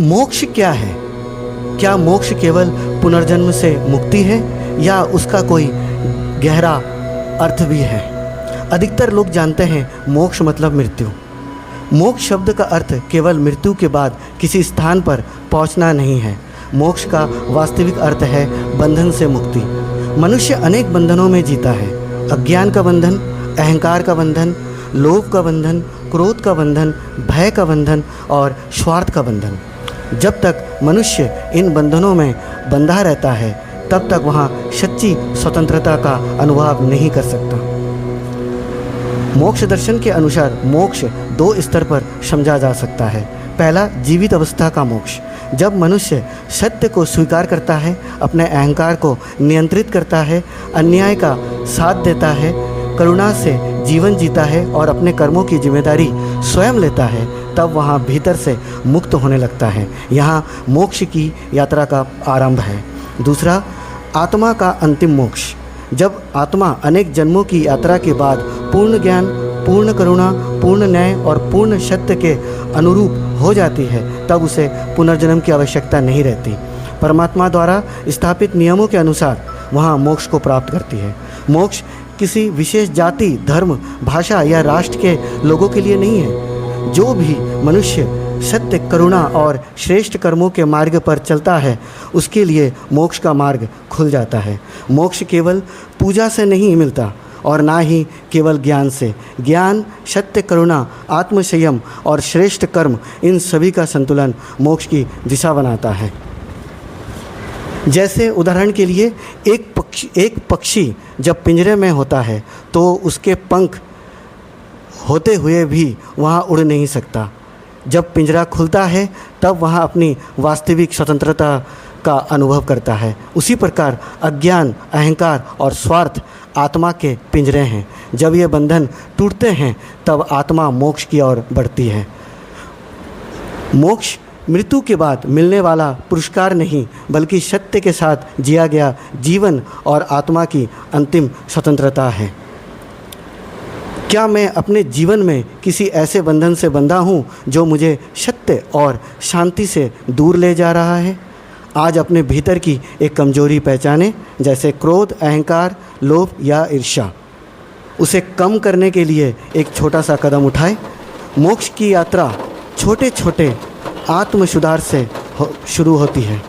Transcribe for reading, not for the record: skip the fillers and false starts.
मोक्ष क्या है? क्या मोक्ष केवल पुनर्जन्म से मुक्ति है या उसका कोई गहरा अर्थ भी है? अधिकतर लोग जानते हैं मोक्ष मतलब मृत्यु। मोक्ष शब्द का अर्थ केवल मृत्यु के बाद किसी स्थान पर पहुंचना नहीं है। मोक्ष का वास्तविक अर्थ है बंधन से मुक्ति। मनुष्य अनेक बंधनों में जीता है। अज्ञान का बंधन, अहंकार का बंधन, लोभ का बंधन, क्रोध का बंधन, भय का बंधन और स्वार्थ का बंधन। जब तक मनुष्य इन बंधनों में बंधा रहता है तब तक वहाँ सच्ची स्वतंत्रता का अनुभव नहीं कर सकता। मोक्ष दर्शन के अनुसार मोक्ष दो स्तर पर समझा जा सकता है। पहला, जीवित अवस्था का मोक्ष। जब मनुष्य सत्य को स्वीकार करता है, अपने अहंकार को नियंत्रित करता है, अन्याय का साथ देता है, करुणा से जीवन जीता है और अपने कर्मों की जिम्मेदारी स्वयं लेता है, तब वहाँ भीतर से मुक्त होने लगता है। यहाँ मोक्ष की यात्रा का आरंभ है। दूसरा, आत्मा का अंतिम मोक्ष। जब आत्मा अनेक जन्मों की यात्रा के बाद पूर्ण ज्ञान, पूर्ण करुणा, पूर्ण न्याय और पूर्ण सत्य के अनुरूप हो जाती है, तब उसे पुनर्जन्म की आवश्यकता नहीं रहती। परमात्मा द्वारा स्थापित नियमों के अनुसार वहाँ मोक्ष को प्राप्त करती है। मोक्ष किसी विशेष जाति, धर्म, भाषा या राष्ट्र के लोगों के लिए नहीं है। जो भी मनुष्य सत्य, करुणा और श्रेष्ठ कर्मों के मार्ग पर चलता है, उसके लिए मोक्ष का मार्ग खुल जाता है। मोक्ष केवल पूजा से नहीं मिलता और ना ही केवल ज्ञान से। ज्ञान, सत्य, करुणा, आत्मसंयम और श्रेष्ठ कर्म, इन सभी का संतुलन मोक्ष की दिशा बनाता है। जैसे उदाहरण के लिए एक पक्षी जब पिंजरे में होता है तो उसके पंख होते हुए भी वहाँ उड़ नहीं सकता। जब पिंजरा खुलता है तब वहाँ अपनी वास्तविक स्वतंत्रता का अनुभव करता है। उसी प्रकार अज्ञान, अहंकार और स्वार्थ आत्मा के पिंजरे हैं। जब ये बंधन टूटते हैं तब आत्मा मोक्ष की ओर बढ़ती है। मोक्ष मृत्यु के बाद मिलने वाला पुरस्कार नहीं, बल्कि सत्य के साथ जिया गया जीवन और आत्मा की अंतिम स्वतंत्रता है। क्या मैं अपने जीवन में किसी ऐसे बंधन से बंधा हूँ जो मुझे सत्य और शांति से दूर ले जा रहा है? आज अपने भीतर की एक कमजोरी पहचानें, जैसे क्रोध, अहंकार, लोभ या ईर्ष्या। उसे कम करने के लिए एक छोटा सा कदम उठाएं। मोक्ष की यात्रा छोटे छोटे आत्म सुधार से शुरू होती है।